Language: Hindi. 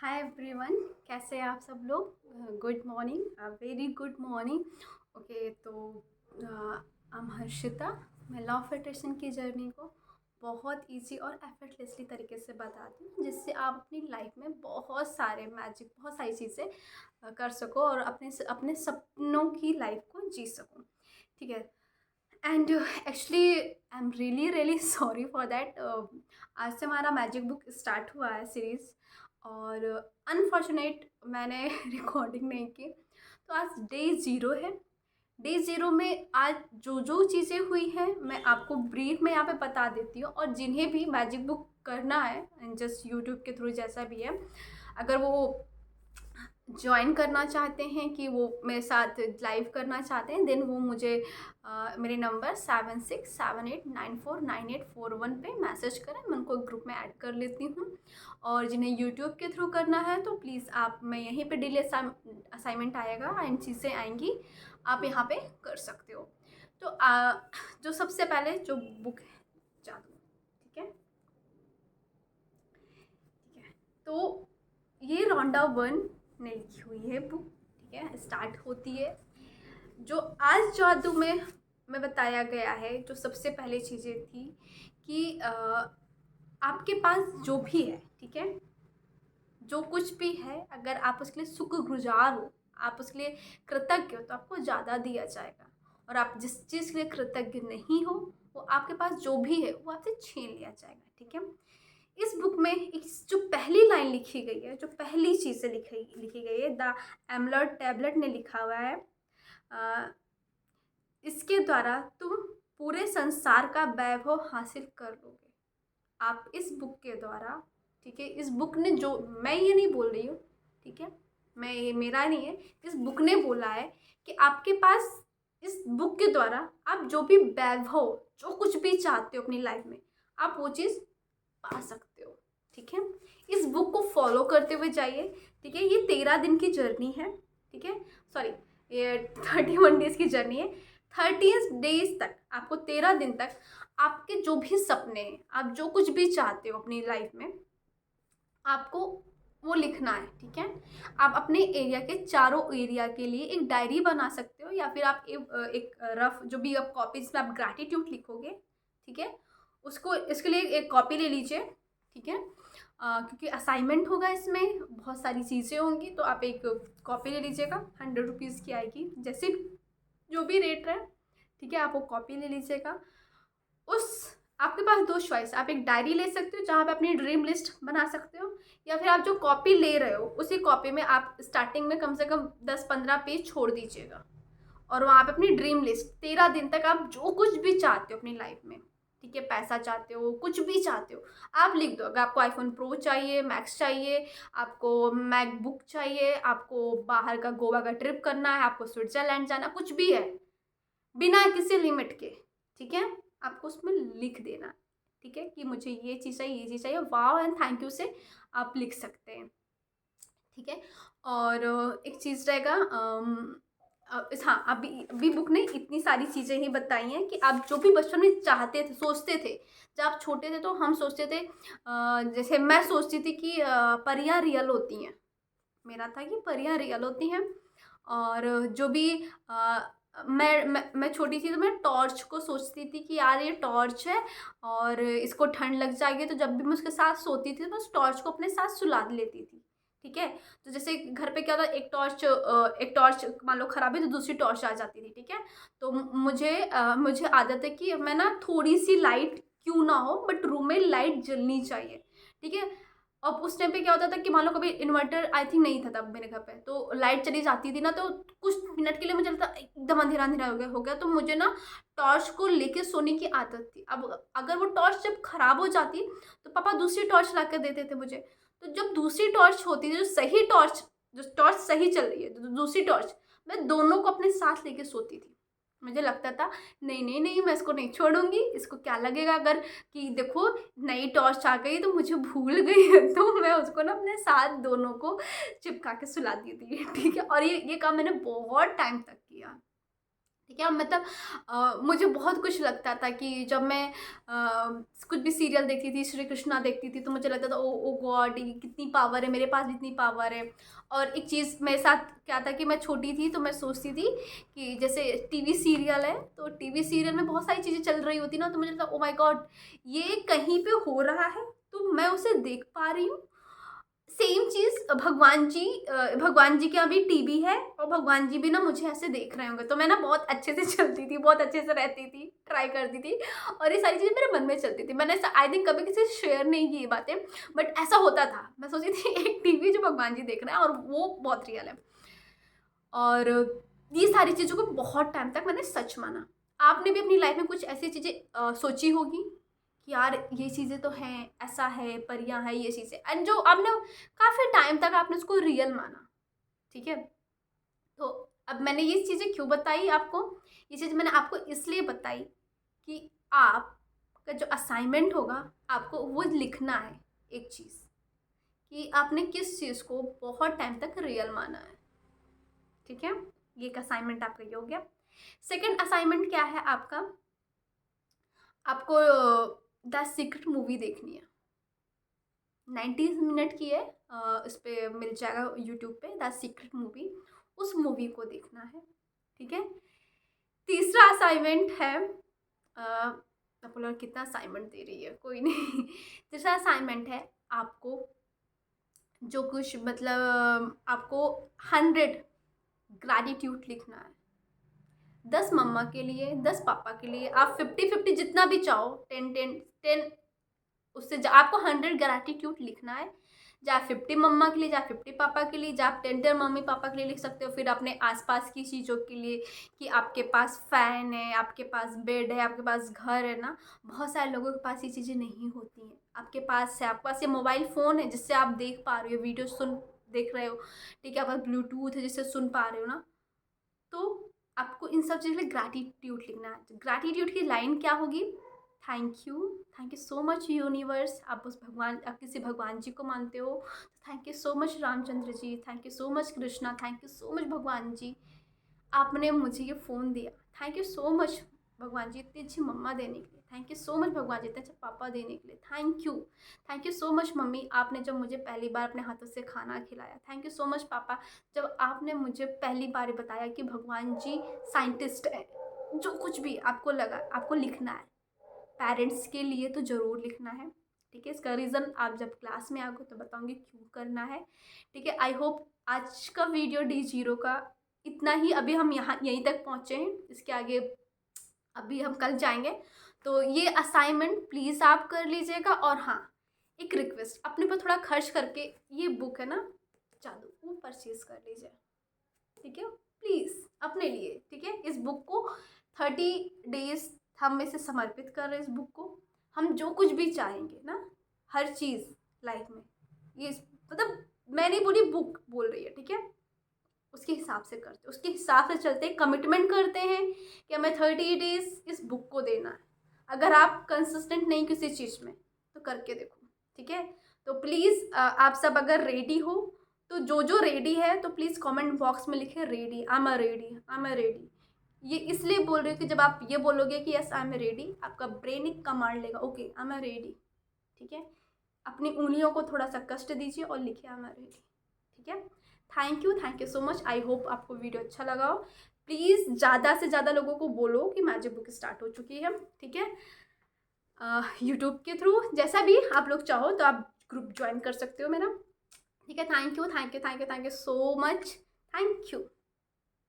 हाय एवरीवन, कैसे हैं आप सब लोग। Good morning, very good morning. Okay, तो आई एम हर्षिता। मैं लॉ ऑफ अट्रैक्शन की जर्नी को बहुत इजी और एफर्टलेसली तरीके से बताती हूँ, जिससे आप अपनी लाइफ में बहुत सारे मैजिक, बहुत सारी चीज़ें कर सको और अपने अपने सपनों की लाइफ को जी सको। ठीक है। And actually I am really really sorry for that. आज से हमारा मैजिक बुक स्टार्ट हुआ है सीरीज़, और अनफॉर्चुनेट मैंने रिकॉर्डिंग नहीं की। तो आज डे ज़ीरो है। डे ज़ीरो में आज जो जो चीज़ें हुई हैं मैं आपको ब्रीफ में यहाँ पे बता देती हूँ, और जिन्हें भी मैजिक बुक करना है जस्ट यूट्यूब के थ्रू जैसा भी है, अगर वो ज्वाइन करना चाहते हैं कि वो मेरे साथ लाइव करना चाहते हैं, देन वो मुझे मेरे नंबर 7678949841 पे मैसेज करें। मैं उनको ग्रुप में ऐड कर लेती हूँ। और जिन्हें यूट्यूब के थ्रू करना है तो प्लीज़ आप, मैं यहीं पे डेली असाइनमेंट आएगा एंड चीज़ें आएंगी, आप यहाँ पे कर सकते हो। तो जो सबसे पहले जो बुक है, जादू। ठीक है, ठीक है। तो ये रोंडा वन ने लिखी हुई है बुक। ठीक है, स्टार्ट होती है। जो आज जादू में बताया गया है, जो सबसे पहले चीज़ें थी कि आपके पास जो भी है, ठीक है, जो कुछ भी है, अगर आप उसके लिए शुक्रगुजार हो, आप उसके लिए कृतज्ञ हो, तो आपको ज़्यादा दिया जाएगा। और आप जिस चीज़ के लिए कृतज्ञ नहीं हो, वो आपके पास जो भी है वो आपसे छीन लिया जाएगा। ठीक है। इस बुक में एक जो पहली लाइन लिखी गई है, जो पहली चीज़ से लिखी गई है, द एमलर्ट टैबलेट ने लिखा हुआ है, इसके द्वारा तुम पूरे संसार का वैभव हासिल कर लोगे। आप इस बुक के द्वारा, ठीक है, इस बुक ने, जो मैं ये नहीं बोल रही हूँ, ठीक है, मैं ये मेरा नहीं है, इस बुक ने बोला है कि आपके पास इस बुक के द्वारा आप जो भी वैभव, जो कुछ भी चाहते हो अपनी लाइफ में, आप वो चीज़ पा सकते हो। ठीक है। इस बुक को फॉलो करते हुए जाइए। ठीक है, ये 13 दिन की जर्नी है। ठीक है, सॉरी, ये 31 डेज की जर्नी है। 30 डेज तक आपको, 13 दिन तक आपके जो भी सपने हैं, आप जो कुछ भी चाहते हो अपनी लाइफ में, आपको वो लिखना है। ठीक है। आप अपने एरिया के चारों एरिया के लिए एक डायरी बना सकते हो, या फिर आप एक रफ जो भी आप कॉपी जिसमें आप ग्रैटिट्यूड लिखोगे, ठीक है, उसको, इसके लिए एक कॉपी ले लीजिए। ठीक है। क्योंकि असाइनमेंट होगा, इसमें बहुत सारी चीज़ें होंगी, तो आप एक कॉपी ले लीजिएगा। 100 रुपीज़ की आएगी, जैसे जो भी रेट है। ठीक है, आप वो कॉपी ले लीजिएगा। उस आपके पास दो चॉइस, आप एक डायरी ले सकते हो जहाँ पे अपनी ड्रीम लिस्ट बना सकते हो, या फिर आप जो कॉपी ले रहे हो उसी कॉपी में आप स्टार्टिंग में कम से कम 10-15 पेज छोड़ दीजिएगा, और वहाँ पे अपनी ड्रीम लिस्ट 13 दिन तक आप जो कुछ भी चाहते हो अपनी लाइफ में, ठीक है, पैसा चाहते हो, कुछ भी चाहते हो, आप लिख दो। अगर आपको आईफोन प्रो चाहिए, मैक्स चाहिए, आपको मैकबुक चाहिए, आपको बाहर का गोवा का ट्रिप करना है, आपको स्विट्जरलैंड जाना, कुछ भी है, बिना किसी लिमिट के, ठीक है, आपको उसमें लिख देना। ठीक है, कि मुझे ये चीज़ चाहिए, ये चीज़ चाहिए, वाओ एंड थैंक यू से आप लिख सकते हैं। ठीक है। और एक चीज़ रहेगा, हाँ, अभी अभी बुक ने इतनी सारी चीज़ें ही बताई हैं कि आप जो भी बचपन में चाहते थे, सोचते थे, जब आप छोटे थे तो हम सोचते थे, जैसे मैं सोचती थी कि परियां रियल होती हैं। मेरा था कि परियां रियल होती हैं। और जो भी मैं छोटी थी तो मैं टॉर्च को सोचती थी कि यार ये टॉर्च है, और इसको ठंड लग जाएगी, तो जब भी मैं उसके साथ सोती थी तो मैं उस टॉर्च को अपने साथ सुला लेती थी। ठीक है। तो जैसे घर पे क्या होता है, एक टॉर्च मान लो खराब है तो दूसरी टॉर्च आ जाती थी। ठीक है। तो मुझे आदत है कि मैं ना, थोड़ी सी लाइट क्यों ना हो, बट रूम में लाइट जलनी चाहिए। ठीक है। अब उस टाइम पे क्या होता था कि मान लो कभी इन्वर्टर आई थिंक नहीं था तब मेरे घर पे, तो लाइट चली जाती थी ना, तो कुछ मिनट के लिए मुझे लगता एकदम अंधेरा अंधेरा हो गया, तो मुझे ना टॉर्च को लेके सोने की आदत थी। अब अगर वो टॉर्च जब खराब हो जाती तो पापा दूसरी टॉर्च ला कर देते थे मुझे। तो जब दूसरी टॉर्च होती थी, जो टॉर्च सही चल रही है, तो दूसरी टॉर्च, मैं दोनों को अपने साथ लेके सोती थी। मुझे लगता था नहीं नहीं नहीं, मैं इसको नहीं छोड़ूंगी, इसको क्या लगेगा अगर, कि देखो नई टॉर्च आ गई तो मुझे भूल गई है, तो मैं उसको ना अपने साथ दोनों को चिपका के सुला दी थी। ठीक है। और ये काम मैंने बहुत टाइम तक किया। ठीक है। मतलब मुझे बहुत कुछ लगता था कि जब मैं कुछ भी सीरियल देखती थी, श्री कृष्णा देखती थी, तो मुझे लगता था ओ ओ गॉड, ये कितनी पावर है, मेरे पास भी इतनी पावर है। और एक चीज़ मेरे साथ क्या था कि मैं छोटी थी तो मैं सोचती थी कि जैसे टीवी सीरियल है, तो टीवी सीरियल में बहुत सारी चीज़ें चल रही होती ना, तो मुझे लगता ओ माय गॉड, ये कहीं पे हो रहा है तो मैं उसे देख पा रही हूँ। सेम चीज़ भगवान जी के यहाँ भी टीवी है और भगवान जी भी ना मुझे ऐसे देख रहे होंगे, तो मैं ना बहुत अच्छे से चलती थी, बहुत अच्छे से रहती थी, ट्राई करती थी और ये सारी चीज़ें मेरे मन में चलती थी। मैंने ऐसा आई थिंक कभी किसी से शेयर नहीं की ये बातें, बट ऐसा होता था। मैं सोचती थी एक टीवी जो भगवान जी देख रहे हैं और वो बहुत रियल है। और ये सारी चीज़ों को बहुत टाइम तक मैंने सच माना। आपने भी अपनी लाइफ में कुछ ऐसी चीज़ें सोची होगी कि यार ये चीज़ें तो हैं, ऐसा है, परियां हैं, ये चीज़ें, एंड जो आपने काफ़ी टाइम तक आपने उसको रियल माना। ठीक है। तो अब मैंने ये चीज़ें क्यों बताई आपको, ये चीज़ मैंने आपको इसलिए बताई कि आपका जो असाइनमेंट होगा आपको वो लिखना है, एक चीज़ कि आपने किस चीज़ को बहुत टाइम तक रियल माना है। ठीक है। ये एक असाइनमेंट आपका ये हो गया। सेकंड असाइनमेंट क्या है आपका, आपको द सीक्रेट मूवी देखनी है। 90 मिनट की है, इस पे मिल जाएगा यूट्यूब पे, द सीक्रेट मूवी। उस मूवी को देखना है। ठीक है। तीसरा असाइनमेंट है, मैं बोला कितना असाइनमेंट दे रही है, कोई नहीं। तीसरा असाइनमेंट है आपको जो कुछ मतलब आपको 100 ग्रैटिट्यूड लिखना है। 10 मम्मा के लिए, 10 पापा के लिए, आप 50-50 जितना भी चाहो, 10-10-10, उससे आपको 100 ग्रैटिट्यूड लिखना है। चाहे 50 मम्मा के लिए, चाहे 50 पापा के लिए, चाहे आप 10 मम्मी पापा के लिए लिख सकते हो। फिर अपने आसपास की चीज़ों के लिए कि आपके पास फ़ैन है, आपके पास बेड है, आपके पास घर है ना। बहुत सारे लोगों के पास ये चीज़ें नहीं होती हैं, आपके पास है। आपके पास ये मोबाइल फ़ोन है जिससे आप देख पा रहे हो, वीडियो देख रहे हो। ठीक है। आपके पास ब्लूटूथ है जिससे सुन पा रहे हो ना। तो आपको इन सब चीज़ों के लिए ग्रैटिट्यूड लिखना है। ग्रैटिट्यूड की लाइन क्या होगी, thank you so much universe. आप उस भगवान, आप किसी भगवान जी को मानते हो तो thank you so much Ramchandra ji, thank you so much Krishna, thank you so much भगवान जी, आपने मुझे ये फ़ोन दिया। थैंक यू सो मच भगवान जी इतनी अच्छी मम्मा देने के लिए। थैंक यू सो मच भगवान जी इतने अच्छे पापा देने के लिए। Thank you so much mummy, आपने जब मुझे पहली बार अपने हाथों से खाना खिलाया। थैंक यू सो मच पापा, जब आपने मुझे पहली बार बताया कि भगवान जी साइंटिस्ट है। जो कुछ भी आपको लगा, आपको लिखना है। पेरेंट्स के लिए तो ज़रूर लिखना है। ठीक है। इसका रीज़न आप जब क्लास में आओगे तो बताऊंगी क्यों करना है। ठीक है। आई होप आज का वीडियो D0 का इतना ही। अभी हम यहाँ यहीं तक पहुँचे हैं, इसके आगे अभी हम कल जाएंगे। तो ये असाइनमेंट प्लीज़ आप कर लीजिएगा। और हाँ, एक रिक्वेस्ट, अपने पर थोड़ा खर्च करके ये बुक है ना जादू, वो परचेज कर लीजिए। ठीक है। प्लीज़ अपने लिए। ठीक है। इस बुक को 30 डेज हम इसे समर्पित कर रहे हैं। इस बुक को हम जो कुछ भी चाहेंगे ना, हर चीज़ लाइफ में, ये मतलब मैं नहीं बोली, बुक बोल रही है। ठीक है। उसके हिसाब से करते, उसके हिसाब से चलते, कमिटमेंट करते हैं कि हमें 30 डेज इस बुक को देना है। अगर आप कंसिस्टेंट नहीं किसी चीज़ में तो करके देखो। ठीक है। तो प्लीज़ आप सब अगर रेडी हो तो जो जो रेडी है तो प्लीज़ कमेंट बॉक्स में लिखे ready, I am ready, I am ready. ये इसलिए बोल रही हूँ कि जब आप ये बोलोगे कि यस आई एम रेडी, आपका ब्रेन एक कमांड लेगा, ओके आई एम रेडी। ठीक है। अपनी उंगलियों को थोड़ा सा कष्ट दीजिए और लिखिए आई एम रेडी। ठीक है। Thank you so much. I hope आपको वीडियो अच्छा लगा हो। प्लीज़ ज़्यादा से ज़्यादा लोगों को बोलो कि मैजिक बुक स्टार्ट हो चुकी है। ठीक है। यूट्यूब के थ्रू, जैसा भी आप लोग चाहो तो आप ग्रुप ज्वाइन कर सकते हो मेरा। ठीक है। Thank you so much. Thank you.